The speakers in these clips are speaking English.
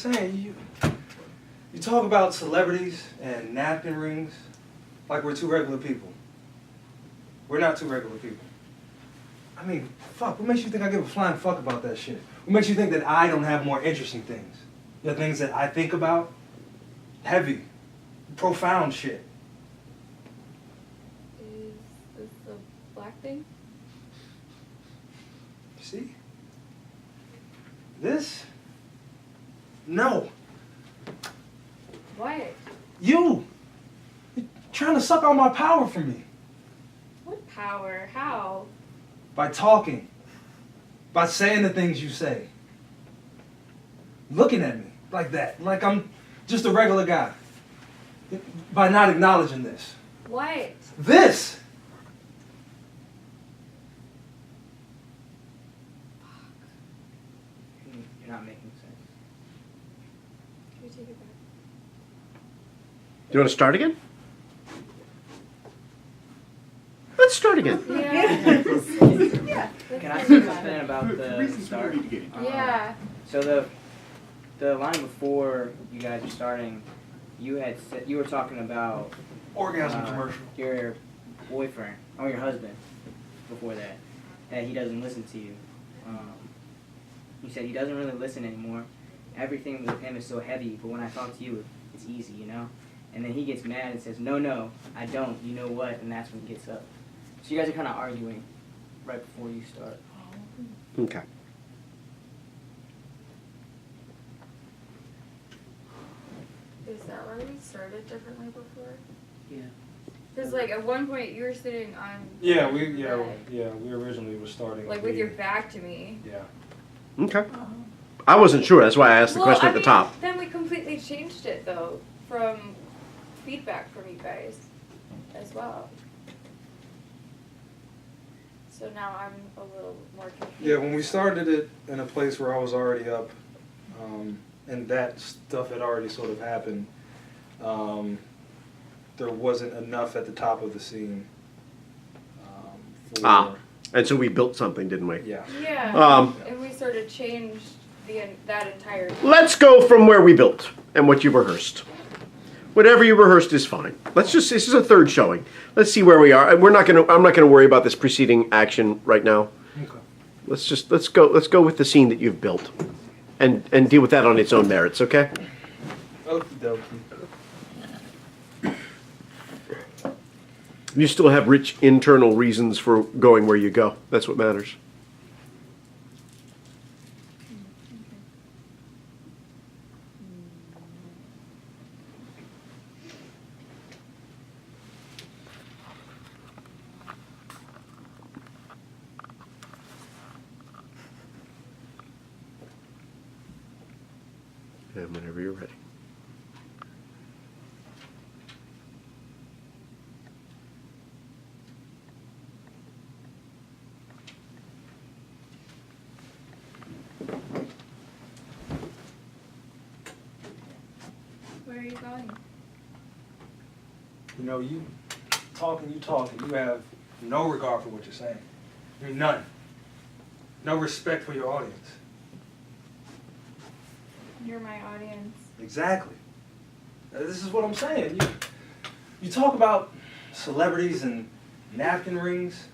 saying, you talk about celebrities and napkin rings like we're two regular people. We're not two regular people. I mean, fuck, what makes you think I give a flying fuck about that shit? What makes you think that I don't have more interesting things? The things that I think about? Heavy, profound shit. Is this the black thing? See? This? No. What? You! You're trying to suck all my power from me. What power? How? By talking. By saying the things you say. Looking at me like that. Like I'm just a regular guy. By not acknowledging this. What? This! You're not making sense. Can we take it back? Do you want to start again? Let's start again. Yeah. Can I say something about the start? Yeah. So the line before you guys were starting, you were talking about Orgasm commercial. your boyfriend or your husband before that he doesn't listen to you. You said he doesn't really listen anymore. Everything with him is so heavy, but when I talk to you, it's easy, you know? And then he gets mad and says, no, I don't, you know what? And that's when he gets up. So you guys are kind of arguing right before you start. Okay. Is that why we started differently before? Yeah. Because like at one point you were sitting on We originally were starting like with your back to me. Yeah. Okay. I wasn't sure. That's why I asked the question at the top. Then we completely changed it though from feedback from you guys as well. So now I'm a little more confused. Yeah, when we started it in a place where I was already up, and that stuff had already sort of happened, there wasn't enough at the top of the scene. And so we built something, didn't we? Yeah. Yeah. And we sort of changed that entire thing. Let's go from where we built and what you rehearsed. Whatever you rehearsed is fine. This is a third showing. Let's see where we are. I'm not gonna worry about this preceding action right now. Okay. Let's go with the scene that you've built and deal with that on its own merits, okay? Okie dokie. You still have rich internal reasons for going where you go. That's what matters. And whenever you're ready. Where are you going? You know, you talking, you have no regard for what you're saying. I mean, none. No respect for your audience. You're my audience. Exactly. This is what I'm saying. You talk about celebrities and napkin rings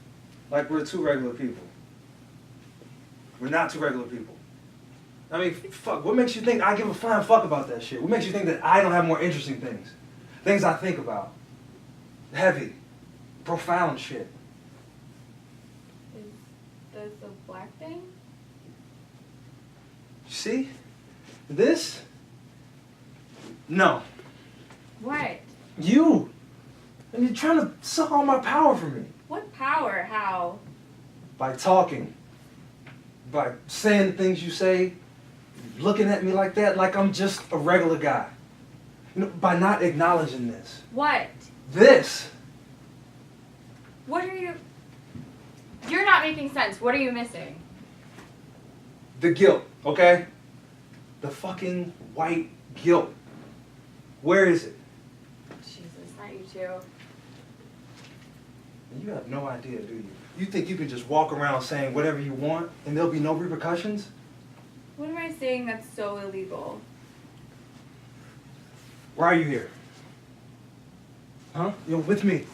like we're two regular people. We're not two regular people. I mean, fuck, what makes you think I give a flying fuck about that shit? What makes you think that I don't have more interesting things? Things I think about. Heavy, profound shit. Is this the black thing? You see? This? No. What? You! And you're trying to suck all my power from me. What power? How? By talking. By saying things you say. Looking at me like that, like I'm just a regular guy. You know, by not acknowledging this. What? This! What are you... You're not making sense. What are you missing? The guilt, okay? The fucking white guilt. Where is it? Jesus, not you too. You have no idea, do you? You think you can just walk around saying whatever you want and there'll be no repercussions? What am I saying that's so illegal? Why are you here? Huh? You're with me.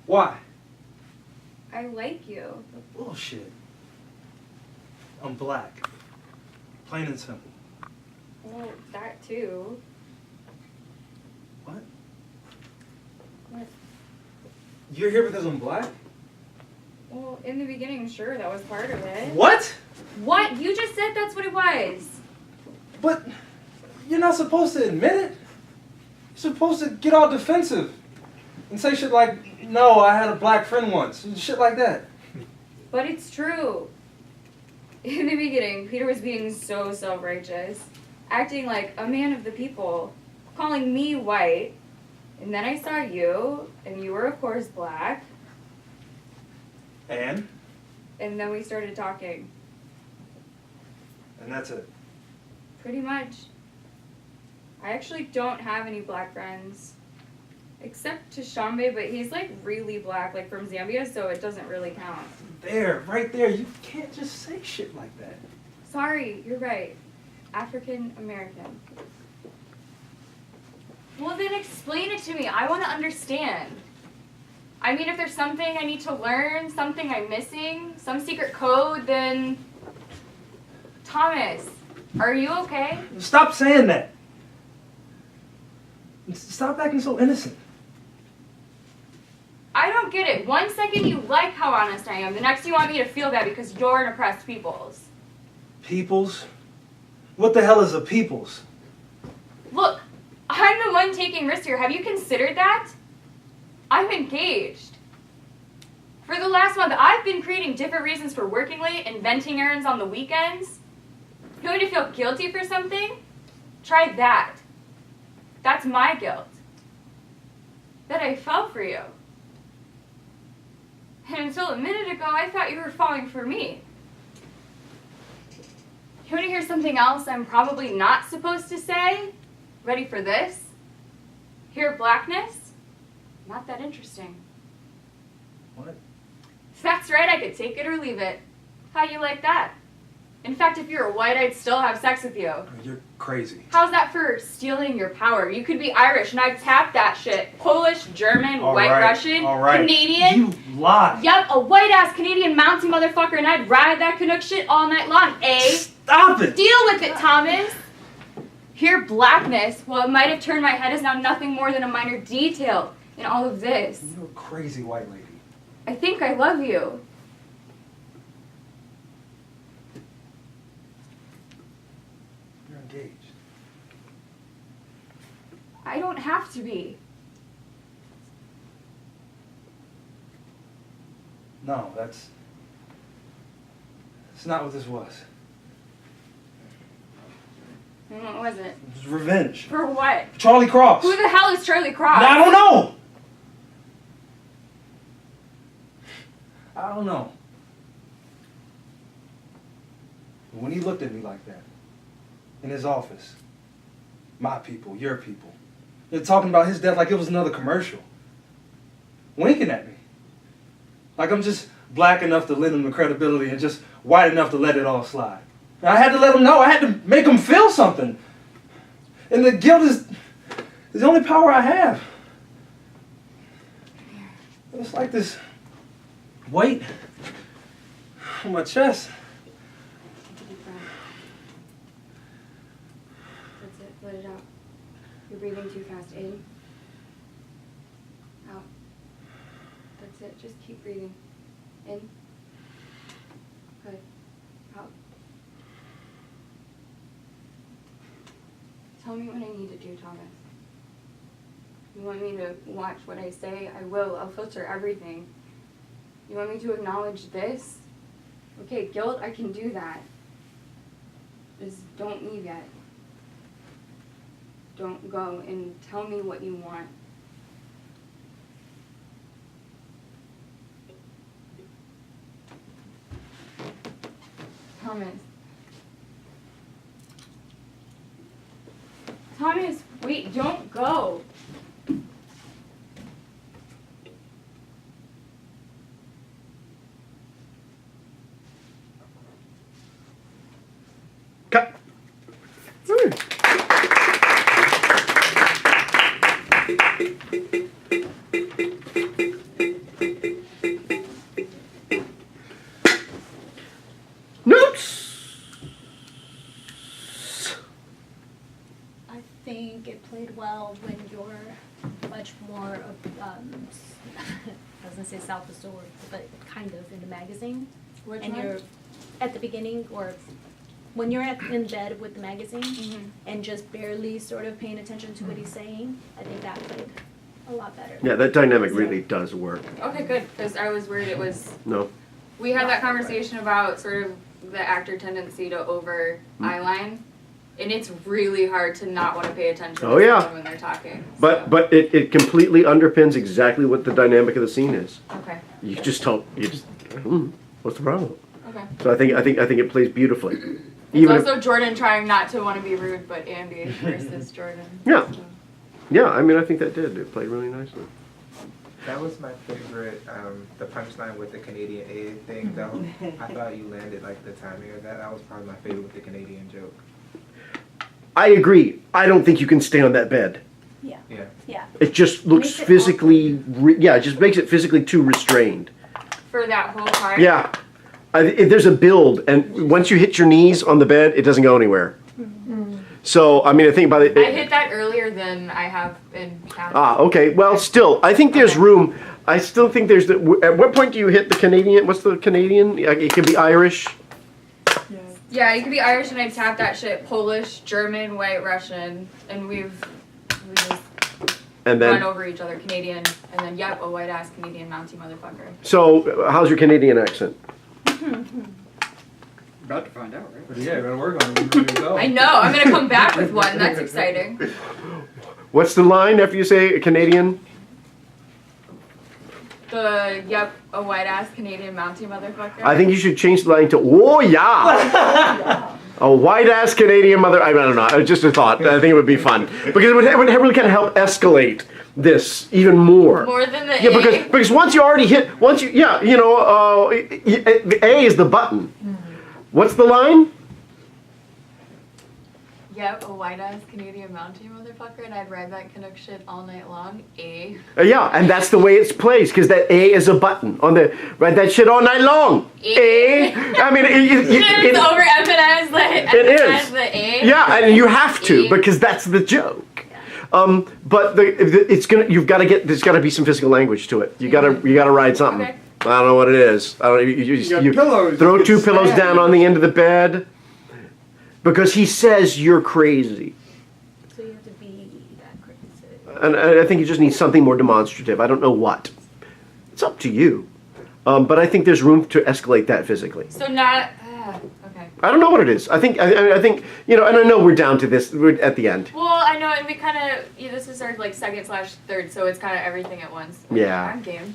Why? I like you. Bullshit. I'm black. Plain and simple. Well, that too. What? What? You're here because I'm black? Well, in the beginning, sure, that was part of it. What? What? You just said that's what it was. But you're not supposed to admit it. You're supposed to get all defensive and say shit like, no, I had a black friend once. Shit like that. But it's true. In the beginning, Peter was being so self-righteous, acting like a man of the people, calling me white. And then I saw you, and you were, of course, black. And And then we started talking. that's it. Pretty much. I actually don't have any black friends. Except Tashambe, but he's like really black, like from Zambia, so it doesn't really count. There, right there. You can't just say shit like that. Sorry, you're right. African American. Well, then explain it to me. I want to understand. I mean, if there's something I need to learn, something I'm missing, some secret code, then... Thomas, are you okay? Stop saying that. Stop acting so innocent. I don't get it. 1 second you like how honest I am, the next you want me to feel bad because you're an oppressed peoples. Peoples? What the hell is a peoples? Look, I'm the one taking risks here. Have you considered that? I'm engaged. For the last month, I've been creating different reasons for working late and venting errands on the weekends. You want me to feel guilty for something? Try that. That's my guilt. That I fell for you. And until a minute ago, I thought you were falling for me. You want to hear something else I'm probably not supposed to say? Ready for this? Hear blackness? Not that interesting. What? That's right, I could take it or leave it. How you like that? In fact, if you're white, I'd still have sex with you. You're crazy. How's that for stealing your power? You could be Irish and I'd tap that shit. Polish, German, white Russian, Canadian. You lie. Yep, a white-ass Canadian mountain motherfucker and I'd ride that Canuck shit all night long, eh? Stop it! Deal with it, Thomas! Here, blackness, what might have turned my head is now nothing more than a minor detail in all of this. You're a crazy white lady. I think I love you. You're engaged. I don't have to be. No, that's not what this was. And what was it? It was revenge. For what? Charlie Cross. Who the hell is Charlie Cross? I don't know. I don't know. When he looked at me like that, in his office, my people, your people, they're talking about his death like it was another commercial. Winking at me. Like I'm just black enough to lend him the credibility and just white enough to let it all slide. And I had to let him know. I had to make him feel something. And the guilt is the only power I have. It's like this weight on my chest. Take a deep breath. That's it. Let it out. You're breathing too fast. In. Out. That's it. Just keep breathing. In. Good. Out. Tell me what I need to do, Thomas. You want me to watch what I say? I will. I'll filter everything. You want me to acknowledge this? Okay, guilt, I can do that. Just don't leave yet. Don't go and tell me what you want. Thomas. Thomas, wait, don't go. Cut. think it played well when you're much more of, I was gonna say self-absorbed, but kind of in the magazine. Which And one? you're at the beginning, or when you're in bed with the magazine Mhm. and just barely sort of paying attention to what he's saying, I think that played a lot better. Yeah, that dynamic really does work. Okay, good, because I was worried it was, No. we had that conversation about sort of the actor tendency to over eyeline, and it's really hard to not want to pay attention Oh, to yeah. someone when they're talking. But it completely underpins exactly what the dynamic of the scene is. Okay, You just don't. What's the problem? okay. So I think it plays beautifully. It's Even if, also Jordyn trying not to want to be rude, but Andy versus Jordyn. Yeah. So. yeah, I mean I think that did. It played really nicely. That was my favorite, the punchline with the Canadian A thing, though. I thought you landed, like, the timing of that. That was probably my favorite with the Canadian joke. I agree. I don't think you can stay on that bed. Yeah, Yeah. yeah. It just looks Makes it physically. It just makes it physically too restrained. For that whole part? Yeah. There's a build, and once you hit your knees on the bed, it doesn't go anywhere. So, I mean, I think about it. I hit that earlier than I have in past. Okay. Well, still, I think there's room. I still think there's. At what point do you hit the Canadian? What's the Canadian? It can be Irish. Yeah, you could be Irish and I tap that shit. Polish, German, White, Russian, and we just And run then. over each other. Canadian, and then yep, a white ass Canadian Mountie motherfucker. So, how's your Canadian accent? About to find out, right? Yeah, you're gonna work on it. You're ready to go. I know. I'm gonna come back with one. That's exciting. What's the line after you say Canadian? The yep, a white ass Canadian Mountie motherfucker. I think you should change the line to "Oh yeah." A white ass Canadian mother. I don't know. It's just a thought. I think it would be fun because it would really kind of help escalate this even more. More than the Yeah, A. because once you already hit, the A is the button. What's the line? Yep, a white ass Canadian Mountie motherfucker, and I'd ride that Canuck shit all night long. A. Yeah, and that's the way it's placed because that A is a button on the ride that shit all night long. A. I mean, It's over emphasize It is. the A. Yeah, and you have to A. because that's the joke. But you've got to get. There's got to be some physical language to it. You got to ride something. Okay. I don't know what it is. I don't. You pillows. throw You two can pillows stand. down on the end of the bed because he says you're crazy, So you have to be that crazy. and I think you just need something more demonstrative. I don't know what. It's up to you. But I think there's room to escalate that physically. So not. Okay. I don't know what it is. I think and I know we're down to this. We're at the end. Well, I know, and we kind of. Yeah, this is our like second/third, so it's kind of everything at once. Yeah. I'm game.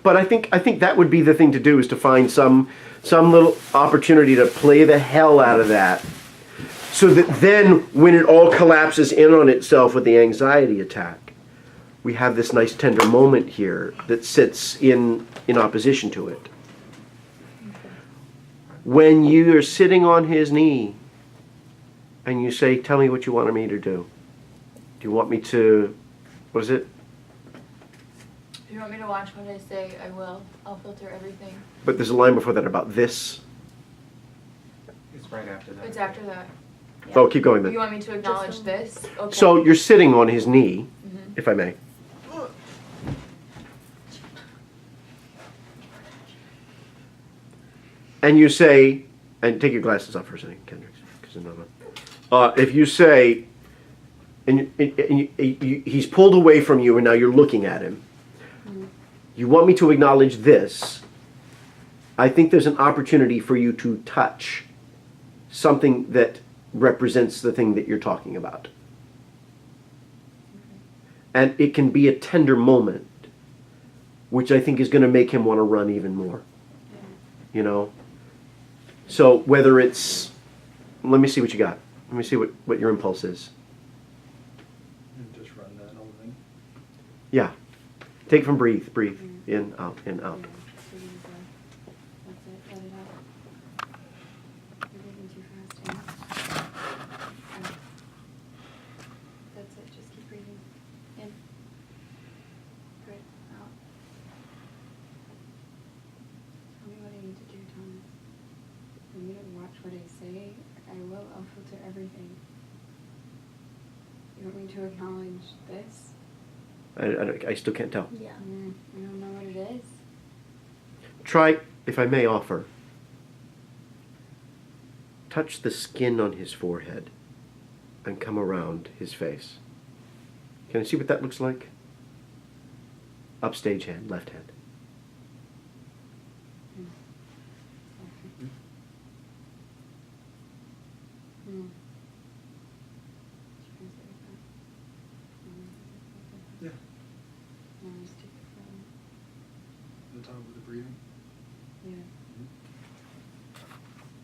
But I think that would be the thing to do is to find some little opportunity to play the hell out of that, so that then when it all collapses in on itself with the anxiety attack, we have this nice tender moment here that sits in opposition to it. When you are sitting on his knee, and you say, "Tell me what you wanted me to do. Do you want me to? What is it?" If you want me to watch what I say, I will. I'll filter everything. But there's a line before that about this. It's right after that. It's after that. Oh, keep going then. You want me to acknowledge this? Okay. So you're sitting on his knee, Mhm. if I may. And you say, and take your glasses off for a second, Kendrix, because if you say, he's pulled away from you and now you're looking at him. You want me to acknowledge this. I think there's an opportunity for you to touch something that represents the thing that you're talking about. And it can be a tender moment, which I think is going to make him want to run even more. You know? So whether it's, let me see what you got. Let me see what your impulse is. Just run that whole thing. Yeah. Take it from breathe. Breathe. In, out, in, out. That's it. Just keep breathing. In. Good. Out. Tell me what I need to do, Thomas. For me to watch what I say, I will. I'll filter everything. You want me to acknowledge this? I still can't tell. Yeah. I don't know what it is. Try, if I may offer, touch the skin on his forehead and come around his face. Can I see what that looks like? Upstage hand, left hand. Yeah. On top of the breathing. Yeah.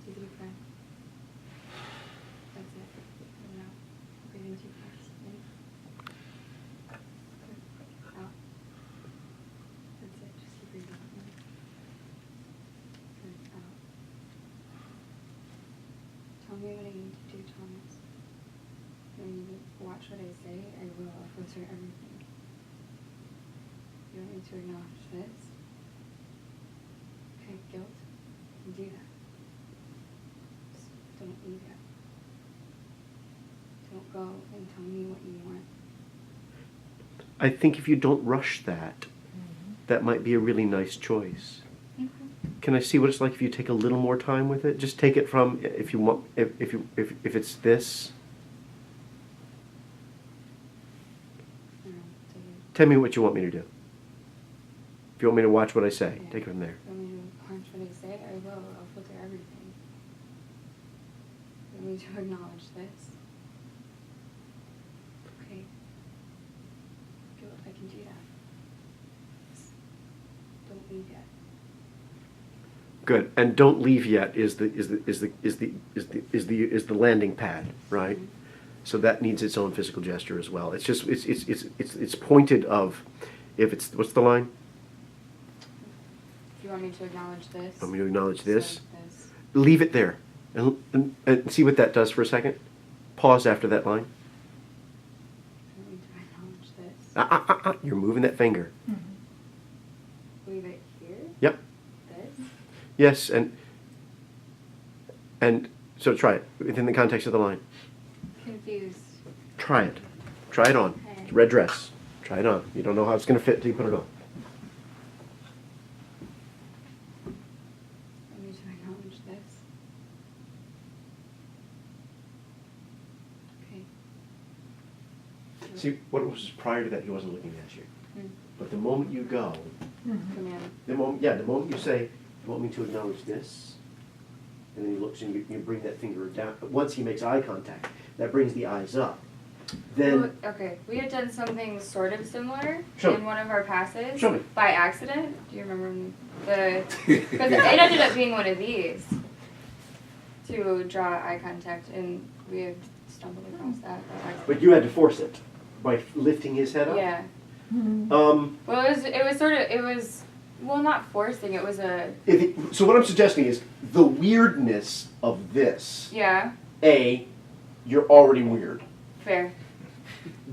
Take a deep breath. That's it. Let it out. Breathe in 2 breaths. In. Good. Out. That's it. Just keep breathing. In. Good. Out. Tell me what I need to do, Thomas. I need to watch what I say. I will. I'll filter everything. You want me to acknowledge this? Okay, guilt. I can do that. Just don't eat it. Don't go and tell me what you want. I think if you don't rush that, that might be a really nice choice. Okay. Can I see what it's like if you take a little more time with it? Just take it from, if you want, if it's this. Tell me what you want me to do. If you want me to watch what I say, Yeah. take it from there. You want me to watch what I say? I will. I'll filter everything. You want me to acknowledge this? Okay. Guilt. I can do that. Just don't leave yet. Good. And don't leave yet is the landing pad, right? Mhm. So that needs its own physical gesture as well. It's just it's pointed of, if it's, what's the line? Do you want me to acknowledge this? Want me to acknowledge this? Just like this. Leave it there and see what that does for a second. Pause after that line. Do you want me to acknowledge this? You're moving that finger. Leave it here? Yep. This? Yes, and so try it within the context of the line. Confused. Try it. Try it on. It's a red dress. Try it on. You don't know how it's going to fit until you put it on. I need to acknowledge this. Okay. See, what was prior to that, he wasn't looking at you. Hmm. But the moment you go, Command. the moment you say, you want me to acknowledge this? And then he looks and you bring that finger down. But once he makes eye contact, that brings the eyes up. Then, Well, okay, we had done something sort of similar Show me. in one of our passes Show me. by accident. Do you remember because it ended up being one of these to draw eye contact, and we had stumbled across that by accident. but you had to force it by lifting his head up? Yeah. Um, Well, it was well, not forcing. It was a so what I'm suggesting is the weirdness of this. yeah, A, you're already weird. fair.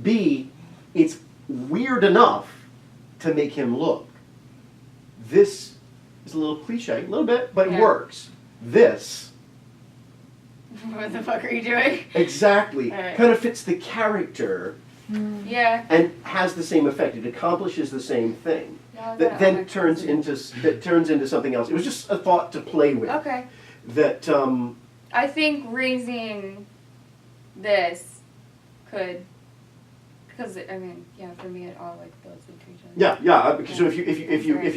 B, it's weird enough to make him look. This is a little cliche, a little bit, but it Yeah. works. This, What the fuck are you doing? exactly, Alright. kind of fits the character Yeah. and has the same effect. It accomplishes the same thing. Yeah, That then turns into something else. It was just a thought to play with. Okay. That I think raising this could, because I mean, yeah, for me it all like builds into each other. yeah. Because so if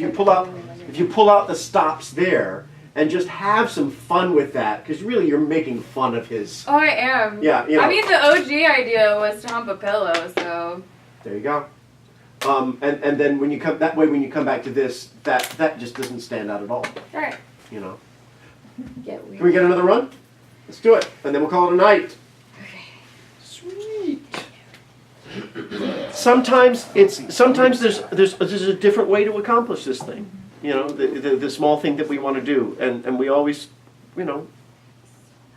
you pull out the stops there and just have some fun with that, because really you're making fun of his. Oh, I am. Yeah, you know. I mean, the OG idea was to hump a pillow, so. There you go. And then when you come back to this, that just doesn't stand out at all. All right. You know. Get weird. Can we get another run? Let's do it, and then we'll call it a night. Okay. Sweet. Sometimes there's a different way to accomplish this thing. You know, the small thing that we want to do, and we always, you know,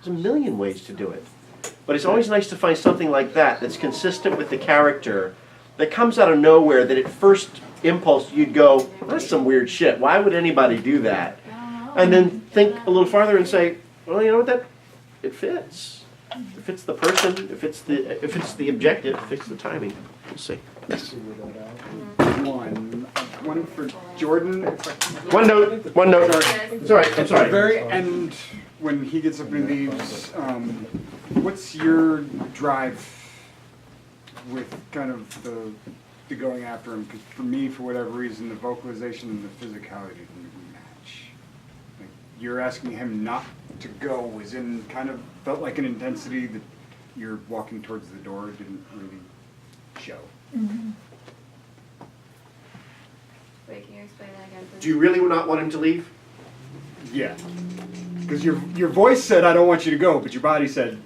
there's a million ways to do it. But it's always nice to find something like that that's consistent with the character, that comes out of nowhere, that at first impulse you'd go, that's some weird shit. Why would anybody do that? And then think a little farther and say, well, you know what, it fits. If it's the person, if it's the objective, fix the timing. We'll see. Yes. One for Jordyn. One note. It's all right. I'm At the sorry. very end, when he gets up and leaves, what's your drive with kind of the going after him? Because for me, for whatever reason, the vocalization and the physicality didn't match. Like, you're asking him not to go is in kind of felt like an intensity that you're walking towards the door didn't really show. Wait, can you explain that again, please? Do you really not want him to leave? Yeah. Because your voice said, I don't want you to go, but your body said,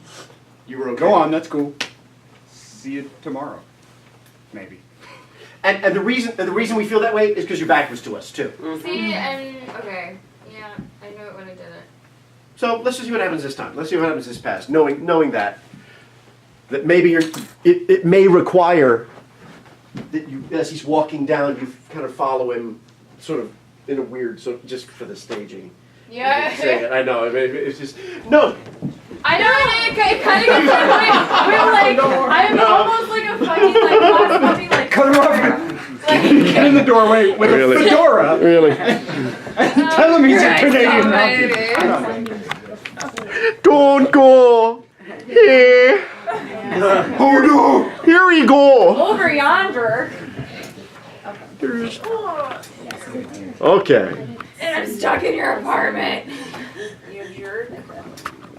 You were okay. go on, that's cool. See you tomorrow. Maybe. And the reason we feel that way is because your back was to us too. See, and okay, yeah, I knew it when I did it. So let's just see what happens this time. Let's see what happens this pass. Knowing that maybe it may require that you, as he's walking down, you kind of follow him, sort of in a weird, just for the staging. Yeah. I know. I mean, it's just no. I know it kind of gets to the point where like I'm almost like a fucking like lost puppy like. Cut him off. Like, Get in the doorway with Really? a fedora. Really? Tell him he's a Canadian monkey. Don't go. Here. Oh no. Here we go. over yonder, There's. Okay. and I'm stuck in your apartment. You jerk.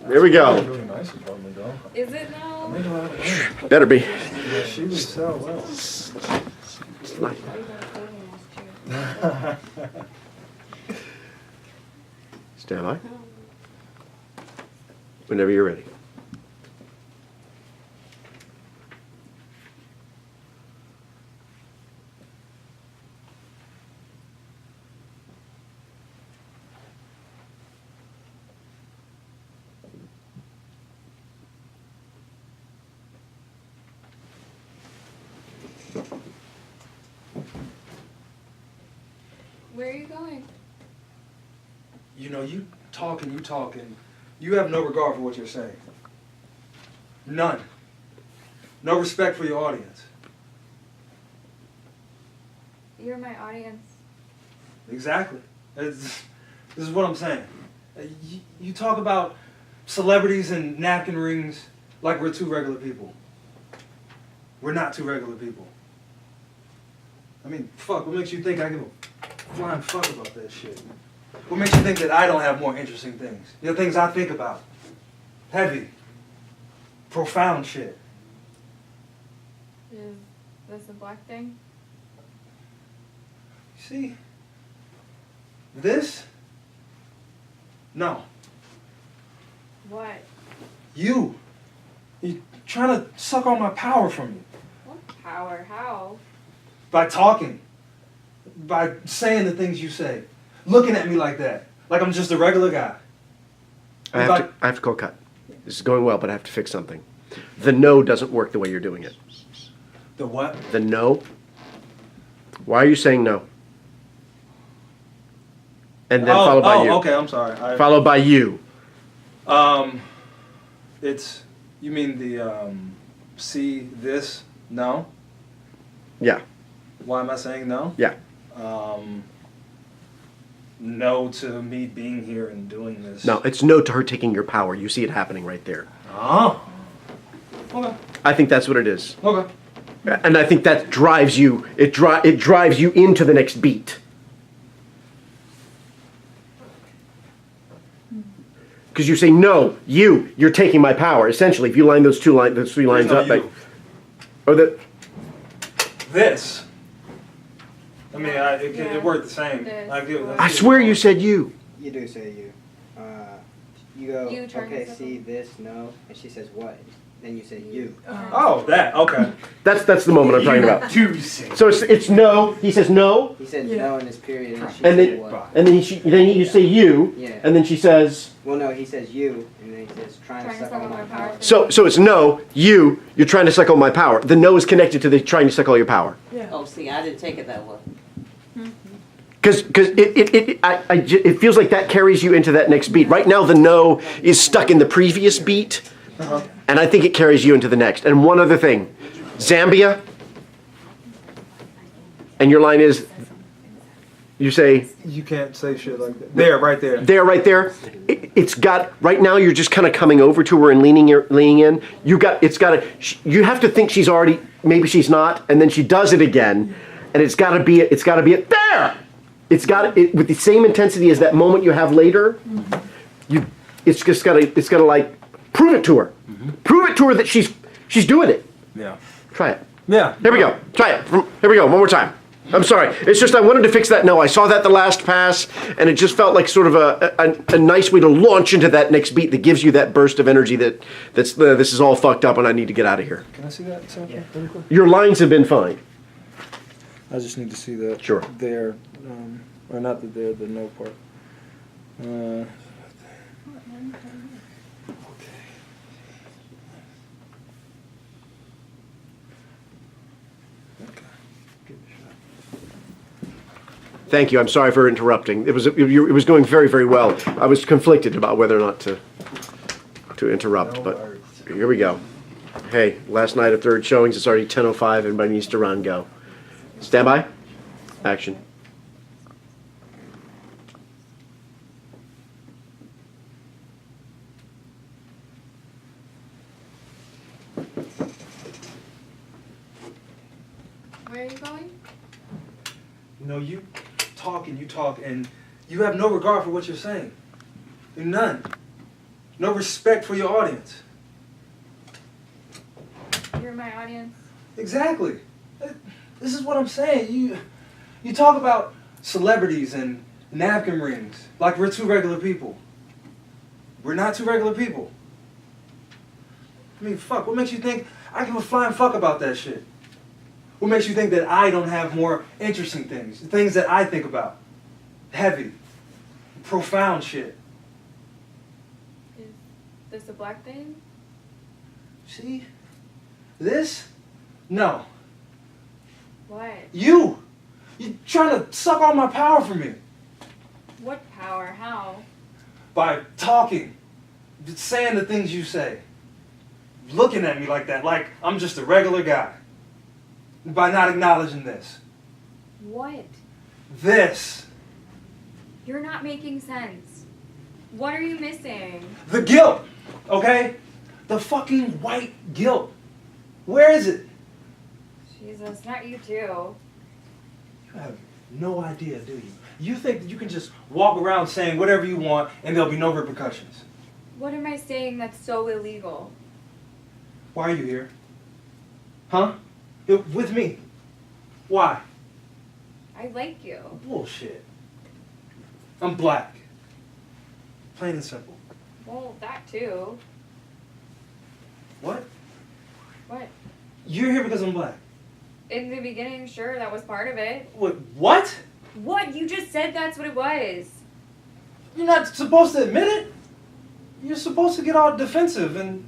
Here we go. Really nice apartment though. Is it now? Made a lot of money. Better be. Yeah, she would sell well. Stand by. Whenever you're ready. Where are you going? You know, you talking. You have no regard for what you're saying. None. No respect for your audience. You're my audience. Exactly. This is what I'm saying. You talk about celebrities and napkin rings like we're two regular people. We're not two regular people. I mean, fuck, what makes you think I give a flying fuck about that shit? What makes you think that I don't have more interesting things? You know, things I think about. Heavy. Profound shit. Is this a black thing? See? This? No. What? You trying to suck all my power from me. What power? How? By talking. By saying the things you say. Looking at me like that. Like I'm just a regular guy. I have to call cut. This is going well, but I have to fix something. The no doesn't work the way you're doing it. The what? The no. Why are you saying no? And then followed by you. Okay, I'm sorry. Followed by you. It's, you mean the, see this, no? Yeah. Why am I saying no? Yeah. No to me being here and doing this. No, it's no to her taking your power. You see it happening right there. Oh. Okay. I think that's what it is. Okay. And I think that drives you, it drives you into the next beat. Because you say, no, you're taking my power. Essentially, if you line those three lines up. You. Or the, This. I mean, it worked the same. I swear you said you. You do say you. You go, You turn okay, this see this, no. And she says, what? Then you say you. Oh, that. Okay. That's the moment I'm talking about. Do say. So it's no. He says no, He says no in this period, and she and says then what? and then you say you, Yeah. and then she says. Well, no, he says you, and then he says trying to suck all my power. So it's no. You're trying to suck all my power. The no is connected to the trying to suck all your power. Oh, see, I didn't take it that way. Because it feels like that carries you into that next beat. Right now, the no is stuck in the previous beat, And I think it carries you into the next. And one other thing, Zambia, and your line is, you say, You can't say shit like that. There, right there. there, right there. It's got, right now you're just kind of coming over to her and leaning in. You have to think she's already, maybe she's not, and then she does it again, and it's got to be there. It's got it with the same intensity as that moment you have later. It's got to like prove it to her. Prove it to her that she's doing it. Yeah. Try it. Yeah. Here we go. Try it. Here we go. One more time. I'm sorry. It's just I wanted to fix that no. I saw that the last pass, and it just felt like sort of a nice way to launch into that next beat that gives you that burst of energy this is all fucked up and I need to get out of here. Can I see that sample really quick? Your lines have been fine. I just need to see that. Sure. There, or not the there, the no part. Thank you. I'm sorry for interrupting. It was going very, very well. I was conflicted about whether or not to interrupt, but here we go. Hey, last night of third showings. It's already 10:05. Everybody needs to run. Go. Stand by. Action. Where are you going? You know, you talk, and you have no regard for what you're saying. None. No respect for your audience. You're my audience. Exactly. This is what I'm saying. You talk about celebrities and napkin rings like we're two regular people. We're not two regular people. I mean, fuck, what makes you think I give a flying fuck about that shit? What makes you think that I don't have more interesting things that I think about? Heavy, profound shit. Is this a black thing? See? This? No. What? You trying to suck all my power from me. What power? How? By talking, saying the things you say, looking at me like that, like I'm just a regular guy. By not acknowledging this. What? This. You're not making sense. What are you missing? The guilt, okay? The fucking white guilt. Where is it? Jesus, not you too. You have no idea, do you? You think that you can just walk around saying whatever you want and there'll be no repercussions. What am I saying that's so illegal? Why are you here? Huh? With me. Why? I like you. Bullshit. I'm black. Plain and simple. Well, that too. What? What? You're here because I'm black. In the beginning, sure, that was part of it. What? What? You just said that's what it was. You're not supposed to admit it. You're supposed to get all defensive and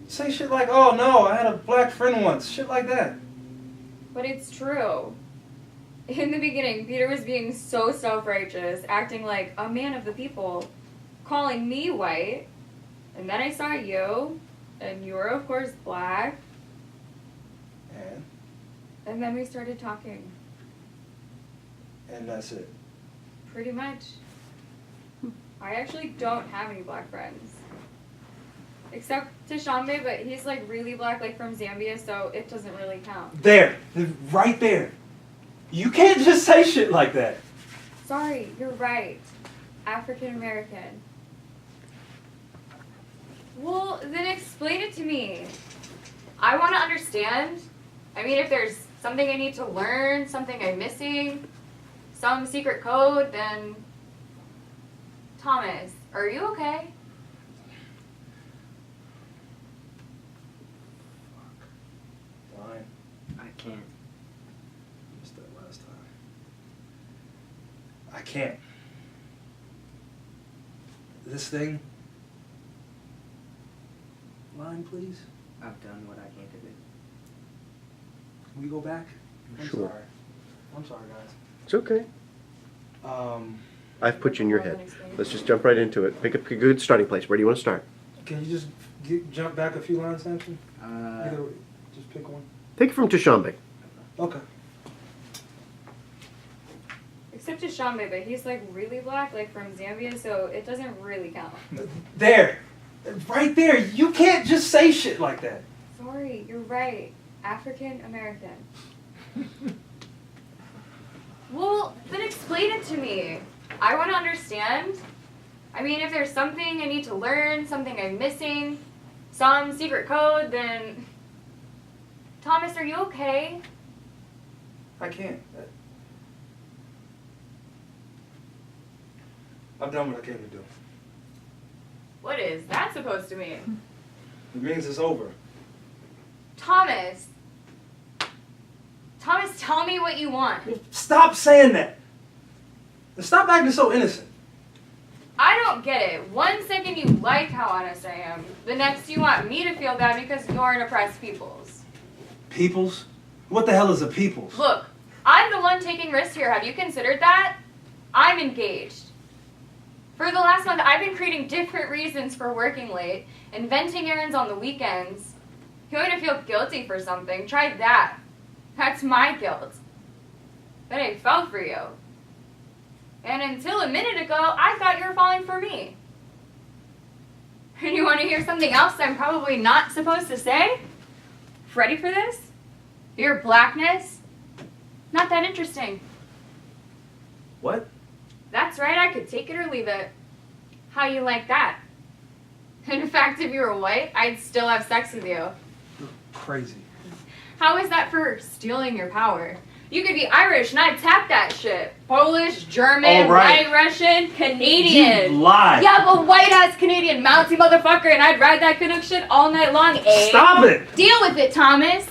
say shit like, oh no, I had a black friend once. Shit like that. But it's true. In the beginning, Peter was being so self-righteous, acting like a man of the people, calling me white. And then I saw you, and you were, of course, black. And then we started talking. And that's it. Pretty much. I actually don't have any black friends. Except Tashambe, but he's like really black, like from Zambia, so it doesn't really count. There. Right there. You can't just say shit like that. Sorry, you're right. African American. Well, then explain it to me. I want to understand. I mean, if there's something I need to learn, something I'm missing, some secret code, then... Thomas, are you okay? Fine. I can't. Missed that last time. I can't. This thing. Line, please. I've done what I can to do. Can we go back? I'm Sure. sorry. I'm sorry, guys. It's okay. I've put you in your head. Let's just jump right into it. Pick a good starting place. Where do you want to start? Can you just jump back a few lines, Samson? Uh, Either way, just pick one. Take it from Tashambe. Okay. Except Shambe, but he's like really black, like from Zambia, so it doesn't really count. There. Right there. You can't just say shit like that. Sorry, you're right. African American. Well, then explain it to me. I want to understand. I mean, if there's something I need to learn, something I'm missing, some secret code, then... Thomas, are you okay? I can't. I've done what I came to do. What is that supposed to mean? It means it's over. Thomas! Thomas, tell me what you want. Stop saying that. And stop acting so innocent. I don't get it. 1 second you like how honest I am. The next you want me to feel bad because you're an oppressed peoples. Peoples? What the hell is a peoples? Look, I'm the one taking risks here. Have you considered that? I'm engaged. For the last month, I've been creating different reasons for working late, inventing errands on the weekends. You're going to feel guilty for something. Try that. That's my guilt. But I fell for you. And until a minute ago, I thought you were falling for me. And you want to hear something else I'm probably not supposed to say? Ready for this? Your blackness? Not that interesting. What? That's right, I could take it or leave it. How you like that? In fact, if you were white, I'd still have sex with you. You're crazy. How is that for stealing your power? You could be Irish and I'd tap that shit. Polish, German, All right. white Russian, Canadian. You lie. Yeah, but white-ass Canadian mounty motherfucker, and I'd ride that Canuck shit all night long, eh? Stop it! Deal with it, Thomas.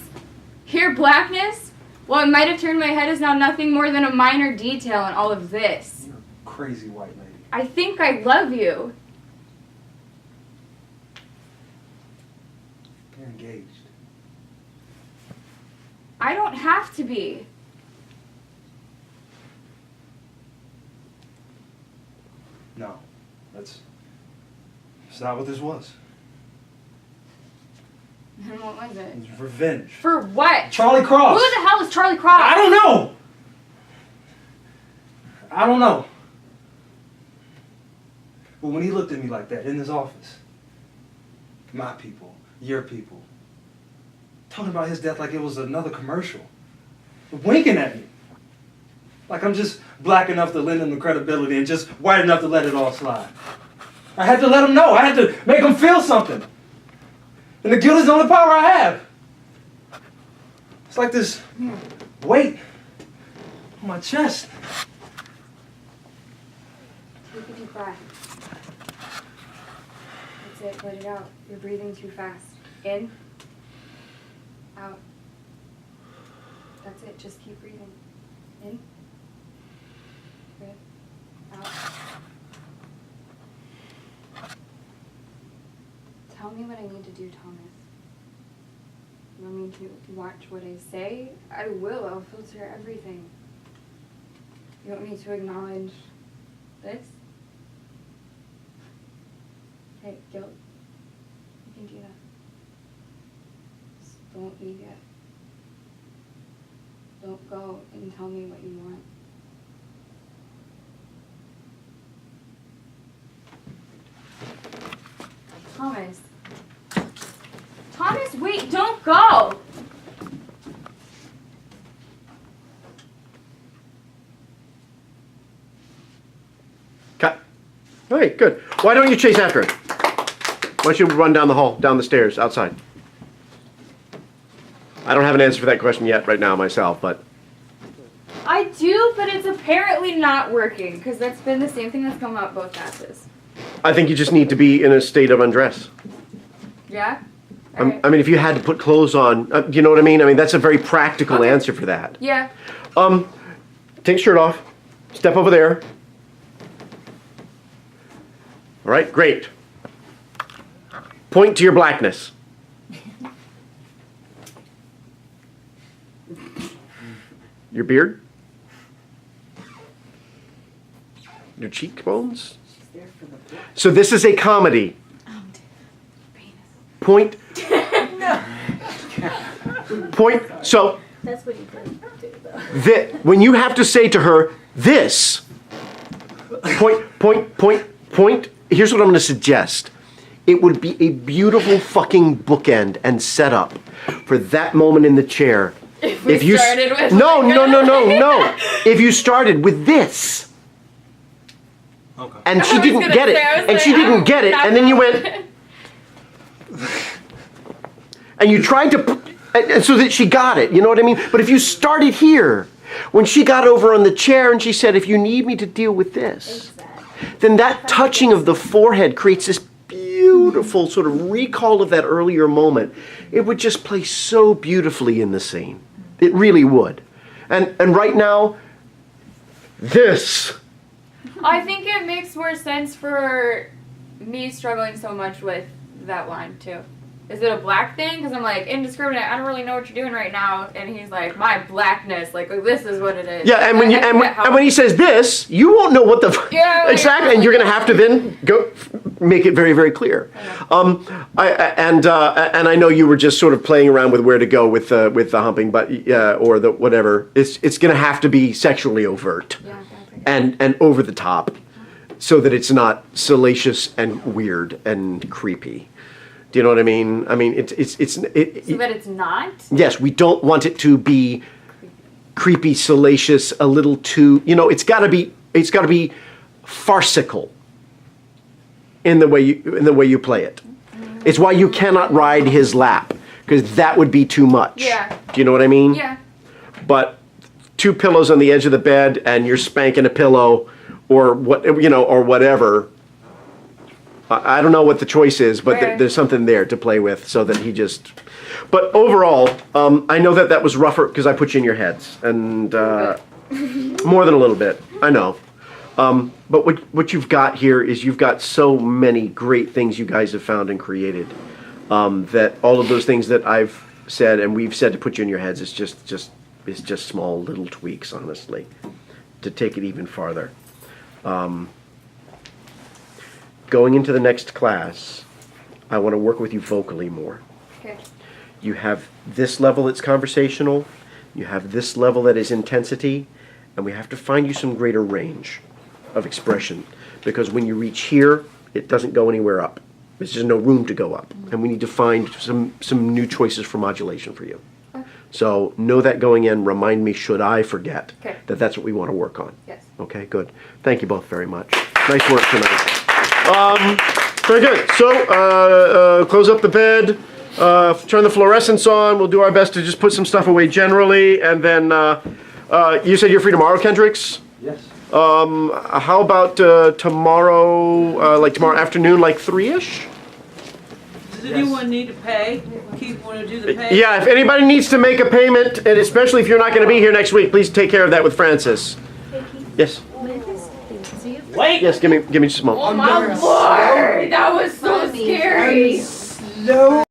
Your blackness? What might have turned my head is now nothing more than a minor detail in all of this. You're a crazy white lady. I think I love you. You're engaged. I don't have to be. No. That's not what this was. And what was it? It was revenge. For what? Charlie Cross. Who the hell is Charlie Cross? I don't know. I don't know. But when he looked at me like that in his office, my people, your people, talking about his death like it was another commercial, winking at me. Like I'm just black enough to lend him the credibility and just white enough to let it all slide. I had to let him know. I had to make him feel something. And the guilt is the only power I have. It's like this weight on my chest. Take a deep breath. That's it, let it out. You're breathing too fast. In. Out. That's it, just keep breathing. In. Breathe. Out. Tell me what I need to do, Thomas. You want me to watch what I say? I will. I'll filter everything. You want me to acknowledge this? Hey, guilt. You can do that. Just don't leave yet. Don't go and tell me what you want. Thomas. Thomas, wait, don't go! Cut. All right, good. Why don't you chase after it? Why don't you run down the hall, down the stairs, outside? I don't have an answer for that question yet right now myself, but... I do, but it's apparently not working, because that's been the same thing that's come out both passes. I think you just need to be in a state of undress. Yeah? I Alright. mean, if you had to put clothes on, do you know what I mean? I mean, that's a very practical Okay. answer for that. Yeah. Take your shirt off. Step over there. All right, great. Point to your blackness. Your beard? Your cheekbones? So this is a comedy. Point. Point. So That's what you could do, though. when you have to say to her this, point. Here's what I'm going to suggest. It would be a beautiful fucking bookend and setup for that moment in the chair. If you started with no. like If you started with this. Okay. And she I was didn't gonna get it. say, I was And like, she didn't I'm get it. not And then you going. went. And you tried to. And so that she got it. You know what I mean? But if you started here, when she got over on the chair and she said, if you need me to deal with this, then that touching of the forehead creates this beautiful sort of recall of that earlier moment. It would just play so beautifully in the scene. It really would. And right now, this. I think it makes more sense for me struggling so much with that line too. Is it a black thing? Because I'm like, indiscriminate, I don't really know what you're doing right now. And he's like, my blackness, like this is what it is. Yeah, and when he says this, you won't know what the Yeah, exactly, and you're going to have to then go make it very, very clear. And I know you were just sort of playing around with where to go with the humping, but or the whatever. It's going to have to be sexually overt and over the top, so that it's not salacious and weird and creepy. Do you know what I mean? I mean, So that it's not? yes, we don't want it to be creepy, salacious, a little too, it's got to be farcical in the way you play it. It's why you cannot ride his lap, because that would be too much. Yeah. Do you know what I mean? Yeah. But 2 pillows on the edge of the bed and you're spanking a pillow or whatever. I don't know what the choice is, but Right. there's something there to play with, so that he just. But overall, I know that was rougher because I put you in your heads, and more than a little bit. I know. But what you've got here is you've got so many great things you guys have found and created. That all of those things that I've said and we've said to put you in your heads is just small little tweaks, honestly, to take it even farther. Going into the next class, I want to work with you vocally more. Okay. You have this level that's conversational, you have this level that is intensity, and we have to find you some greater range of expression. Because when you reach here, it doesn't go anywhere up. There's just no room to go up. And we need to find some new choices for modulation for you. Okay. So know that going in, remind me should I forget Okay. that that's what we want to work on. Yes. Okay, good. Thank you both very much. Nice work tonight. Very good. So, close up the bed, turn the fluorescents on. We'll do our best to just put some stuff away generally, and then you said you're free tomorrow, Kendrix? Yes. How about tomorrow, like tomorrow afternoon, like 3-ish? Does anyone need to pay? Keith want to do the pay? Yeah, if anybody needs to make a payment, and especially if you're not going to be here next week, please take care of that with Francis. Hey, Keith, Yes. Memphis, see if Wait! Yes, give me just a moment. Oh my lord, that was so scary. No.